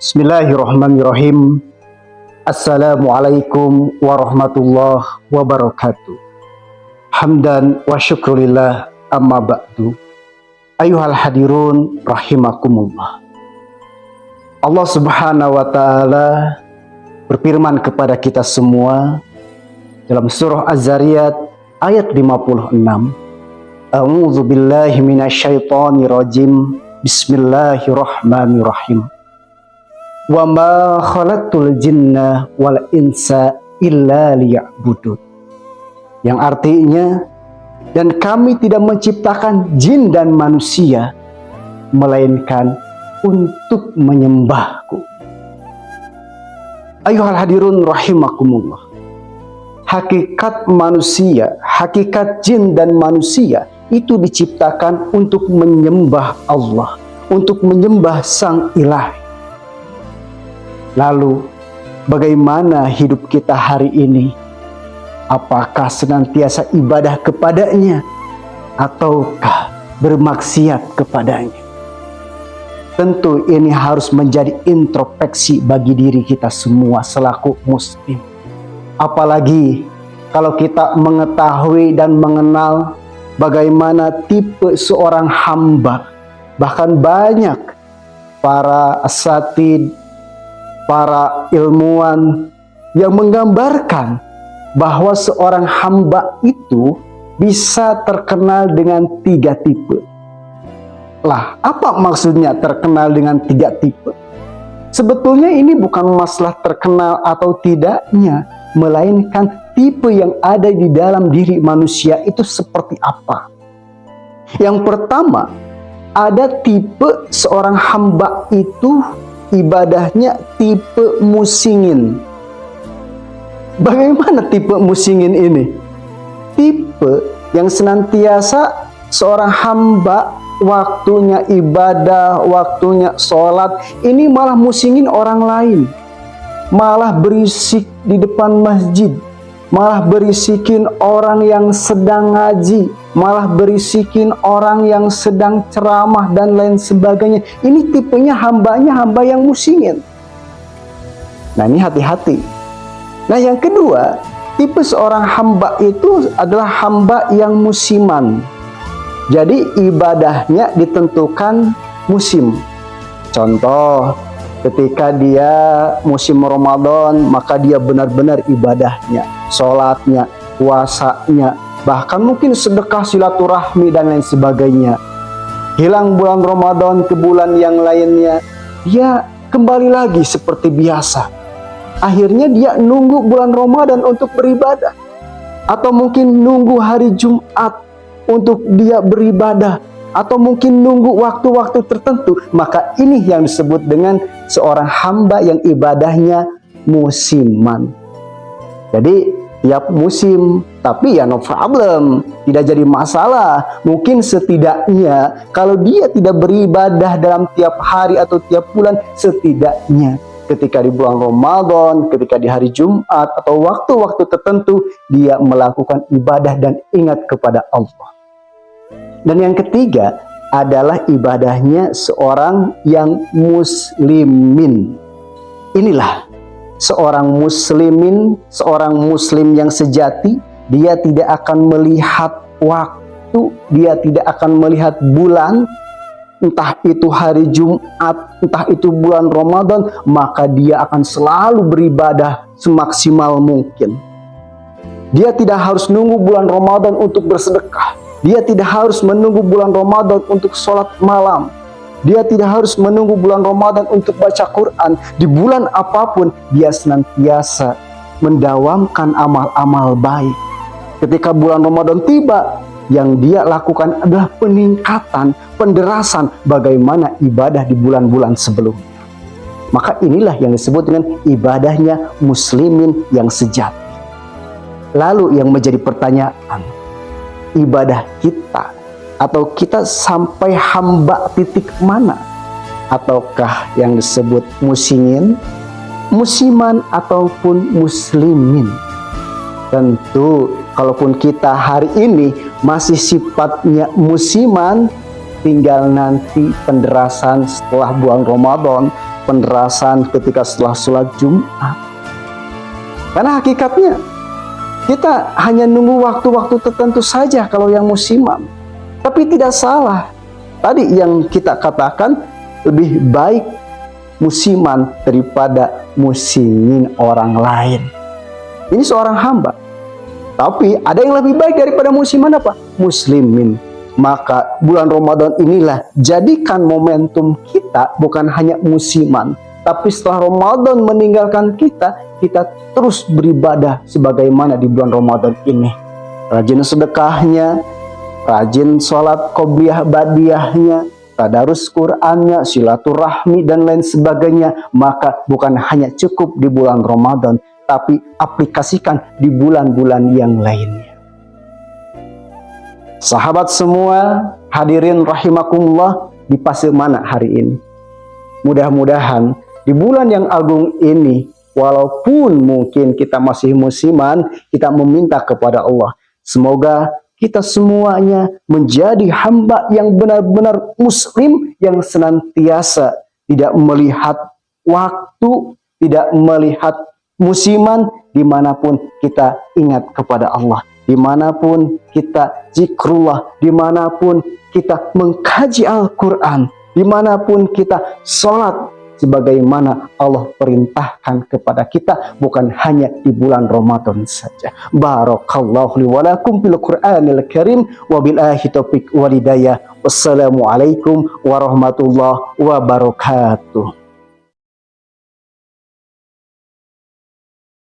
Bismillahirrahmanirrahim. Assalamualaikum warahmatullahi wabarakatuh. Hamdan wa syukurillah amma ba'du. Ayuhal hadirun rahimakumullah. Allah subhanahu wa ta'ala berfirman kepada kita semua dalam surah Az-Zariyat ayat 56. A'udzu billahi minasyaitonir rajim. Bismillahirrahmanirrahim. Wa ma khalaqtul jinna wal insa illa liya'budun. Yang artinya, dan kami tidak menciptakan jin dan manusia melainkan untuk menyembahku. Ayuhal hadirun rahimakumullah. Hakikat manusia, hakikat jin dan manusia itu diciptakan untuk menyembah Allah, untuk menyembah Sang Ilahi. Lalu, bagaimana hidup kita hari ini? Apakah senantiasa ibadah kepadanya ataukah bermaksiat kepadanya? Tentu ini harus menjadi introspeksi bagi diri kita semua selaku muslim. Apalagi kalau kita mengetahui dan mengenal bagaimana tipe seorang hamba. Bahkan banyak para asatid, para ilmuwan yang menggambarkan bahwa seorang hamba itu bisa terkenal dengan 3 tipe. Lah, apa maksudnya terkenal dengan 3 tipe? Sebetulnya ini bukan masalah terkenal atau tidaknya, melainkan tipe yang ada di dalam diri manusia itu seperti apa. Yang pertama, ada tipe seorang hamba itu ibadahnya tipe musingin. Bagaimana tipe musingin ini? Tipe yang senantiasa seorang hamba waktunya ibadah, waktunya sholat, ini malah musingin orang lain. Malah berisik di depan masjid, malah berisikin orang yang sedang ngaji, malah berisikin orang yang sedang ceramah dan lain sebagainya. Ini tipenya hambanya hamba yang musingin. Nah, ini hati-hati. Nah, yang kedua, tipe seorang hamba itu adalah hamba yang musiman. Jadi ibadahnya ditentukan musim. Contoh, ketika dia musim Ramadan, maka dia benar-benar ibadahnya, sholatnya, puasanya, bahkan mungkin sedekah silaturahmi dan lain sebagainya. Hilang bulan Ramadan ke bulan yang lainnya, dia kembali lagi seperti biasa. Akhirnya dia nunggu bulan Ramadan untuk beribadah, atau mungkin nunggu hari Jumat untuk dia beribadah, atau mungkin nunggu waktu-waktu tertentu. Maka ini yang disebut dengan seorang hamba yang ibadahnya musiman. Jadi tiap musim, tapi ya no problem, tidak jadi masalah. Mungkin setidaknya kalau dia tidak beribadah dalam tiap hari atau tiap bulan, setidaknya ketika di bulan Ramadan, ketika di hari Jumat atau waktu-waktu tertentu, dia melakukan ibadah dan ingat kepada Allah. Dan yang ketiga adalah ibadahnya seorang yang muslimin. Inilah seorang muslimin, seorang muslim yang sejati. Dia tidak akan melihat waktu, dia tidak akan melihat bulan, entah itu hari Jumat, entah itu bulan Ramadan, maka dia akan selalu beribadah semaksimal mungkin. Dia tidak harus nunggu bulan Ramadan untuk bersedekah. Dia tidak harus menunggu bulan Ramadan untuk sholat malam. Dia tidak harus menunggu bulan Ramadan untuk baca Quran. Di bulan apapun, dia senantiasa mendawamkan amal-amal baik. Ketika bulan Ramadan tiba, yang dia lakukan adalah peningkatan, penderasan bagaimana ibadah di bulan-bulan sebelumnya. Maka inilah yang disebut dengan ibadahnya muslimin yang sejati. Lalu yang menjadi pertanyaan, ibadah kita atau kita sampai hamba titik mana? Ataukah yang disebut musingin, musiman ataupun muslimin? Tentu kalaupun kita hari ini masih sifatnya musiman, tinggal nanti penderasan setelah bulan Ramadan, penderasan ketika setelah sholat Jumat. Karena hakikatnya kita hanya nunggu waktu-waktu tertentu saja kalau yang musiman. Tapi tidak salah. Tadi yang kita katakan, lebih baik musiman daripada musingin orang lain. Ini seorang hamba. Tapi ada yang lebih baik daripada musiman apa? Muslimin. Maka bulan Ramadan inilah jadikan momentum kita bukan hanya musiman, tapi setelah Ramadan meninggalkan kita, kita terus beribadah sebagaimana di bulan Ramadan ini. Rajin sedekahnya, rajin sholat qobliyah badiyahnya, tadarus Qur'annya, silaturahmi dan lain sebagainya. Maka bukan hanya cukup di bulan Ramadan, tapi aplikasikan di bulan-bulan yang lainnya. Sahabat semua, hadirin rahimakumullah, di fase mana hari ini? Mudah-mudahan di bulan yang agung ini, walaupun mungkin kita masih musiman, kita meminta kepada Allah, semoga kita semuanya menjadi hamba yang benar-benar muslim, yang senantiasa tidak melihat waktu, tidak melihat musiman, dimanapun kita ingat kepada Allah, dimanapun kita zikrullah, dimanapun kita mengkaji Al-Quran, dimanapun kita sholat sebagaimana Allah perintahkan kepada kita, bukan hanya di bulan Ramadan saja. Barakallahu li wa lakum bil Qur'anil Karim wa billahi taufiq wal hidayah. Wassalamualaikum warahmatullahi wabarakatuh.